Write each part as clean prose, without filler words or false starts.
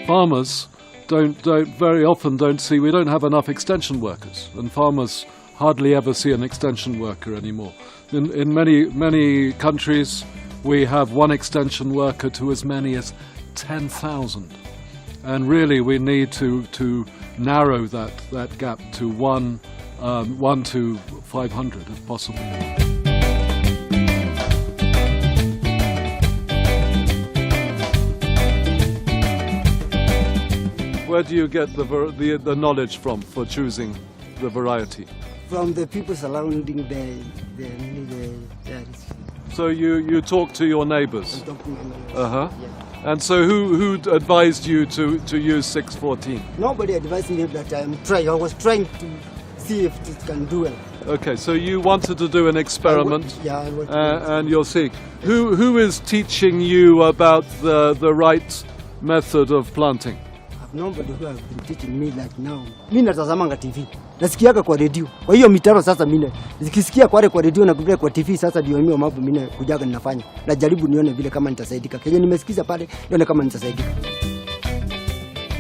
Farmers don't very often see, we don't have enough extension workers, and farmers hardly ever see an extension worker anymore. In many countries, we have one extension worker to as many as 10,000. And really we need to narrow that gap to one to 500 if possible. Where do you get the knowledge from for choosing the variety? From the people surrounding the So you talk to your neighbors? Yeah. And so who advised you to use 614? Nobody advised me that I was trying to see if it can do well. Okay, so you wanted to do an experiment, and you'll see. Who is teaching you about the right method of planting? Nobody who has been teaching me like now. Mimi natazamanga TV. Nasikiaga kwa radio. Kwa hiyo mitaro sasa mimi nikisikia kwa radio na kupitia kwa TV sasa ndio mimi mambo mimi kujaga ninafanya. Najaribu nione vile kama nitasaidika. Kenye nimesikiza pale nione kama nitasaidika.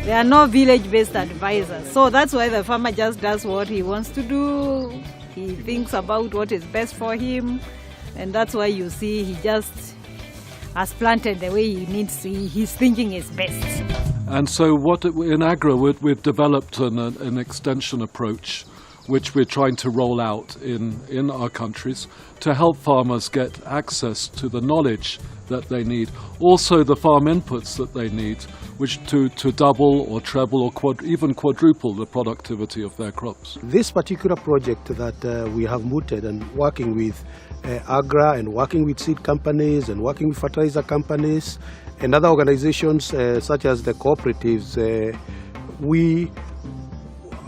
There are no village-based advisors. So that's why the farmer just does what he wants to do. He thinks about what is best for him. And that's why you see he just has planted the way he needs to. His thinking is best. And so in Agro, we've developed an extension approach which we're trying to roll out in our countries to help farmers get access to the knowledge that they need, also the farm inputs that they need, which to double or treble or even quadruple the productivity of their crops. This particular project that we have mooted and working with Agra and working with seed companies and working with fertilizer companies and other organizations such as the cooperatives,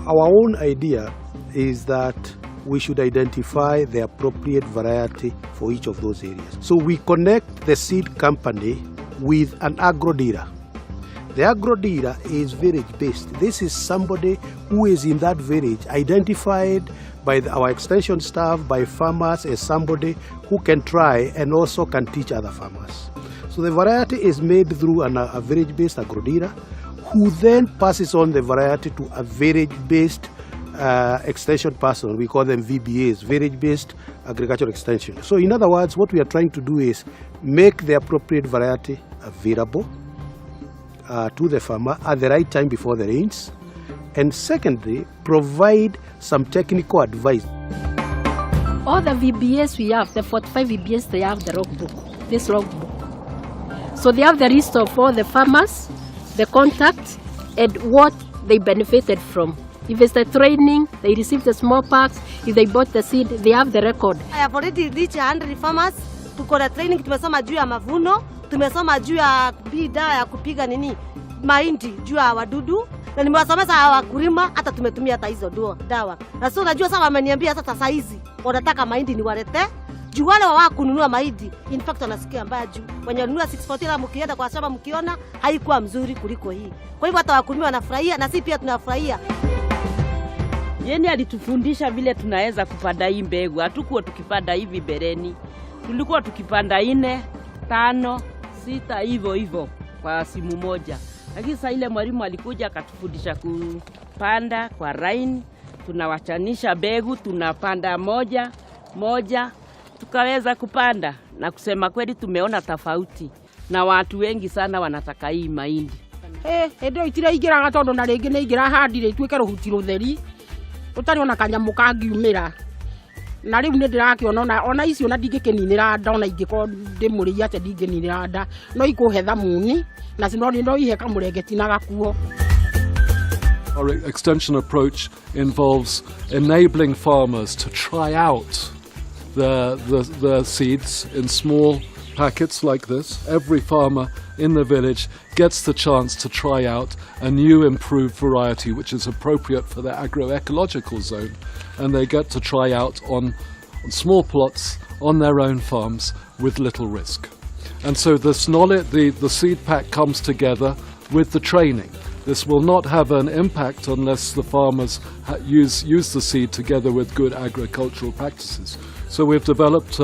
our own idea is that we should identify the appropriate variety for each of those areas. So we connect the seed company with an agro dealer. The agro dealer is village-based. This is somebody who is in that village, identified by our extension staff, by farmers, as somebody who can try and also can teach other farmers. So the variety is made through a village-based agro dealer, who then passes on the variety to a village-based extension person. We call them VBAs, village-based agricultural extension. So in other words, what we are trying to do is make the appropriate variety available to the farmer at the right time before the rains, and secondly, provide some technical advice. All the VBAs we have, the 45 VBAs, they have the logbook, this logbook. So they have the list of all the farmers, the contacts, and what they benefited from. If it's the training, they received the small packs. If they bought the seed, they have the record. I have already reached 100 farmers. Tuko na training, tumesoma juu ya mavuno, tumesoma juu ya dawa ya kupiga mahindi juu ya wadudu, na nimewasomesha wakulima, hata tumetumia hata hizo dawa. Na sio najua sasa wameniambia sasa saa hizi wanataka mahindi niwalete. Juu wale wa kununua mahindi, in fact wanasikia mbaya juu. Wenye wanunua 614 mkienda kwa shamba mkiona haikuwa mzuri kuliko hii. Kwa hivyo hata wakulima wanafurahia na sisi pia tunafurahia. Yeye alitufundisha vile tunaweza kupanda hii mbegu. Hatukuwa tukipanda hivi bereni. Tulikuwa tukipanda 4, 5, 6 hivyo kwa simu moja. Lakini sasa ile mwalimu alikuja akatufundisha kupanda kwa line, tunawachanisha mbegu, tunapanda moja, tukaweza kupanda, na kusema kweli tumeona tofauti na watu wengi sana wanataka hii mahindi. Ndio itira igiraga tondu na ringi ni igira handire itwike ruhuti rutheri utari ona kanyamu kangiumira na riu ni ndirakiona ona icio na ndingikininira nda ona ingiko ndimuri ate ndingininira nda no ikuhetha muni na sinori ndo ihe kamurengeti na gakuo. Our extension approach involves enabling farmers to try out the seeds in small packets like this. Every farmer in the village gets the chance to try out a new improved variety which is appropriate for their agroecological zone, and they get to try out on small plots on their own farms with little risk. And so this knowledge, the seed pack comes together with the training. This will not have an impact unless the farmers use the seed together with good agricultural practices. So we've developed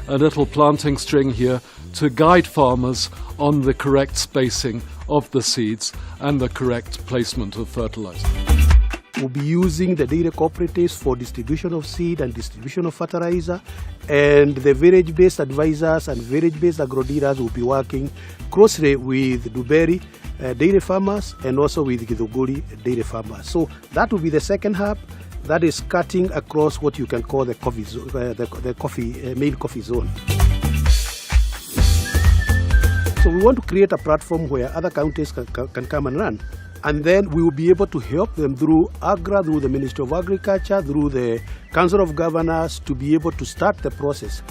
a little planting string here to guide farmers on the correct spacing of the seeds and the correct placement of fertilizer. We'll be using the dairy cooperatives for distribution of seed and distribution of fertilizer, and the village-based advisors and village-based agro-dealers will be working closely with Duberi dairy farmers and also with Githuguri dairy farmers. So that will be the second hub that is cutting across what you can call the coffee zone, main coffee zone. So we want to create a platform where other counties can come and run. And then we will be able to help them through AGRA, through the Ministry of Agriculture, through the Council of Governors, to be able to start the process.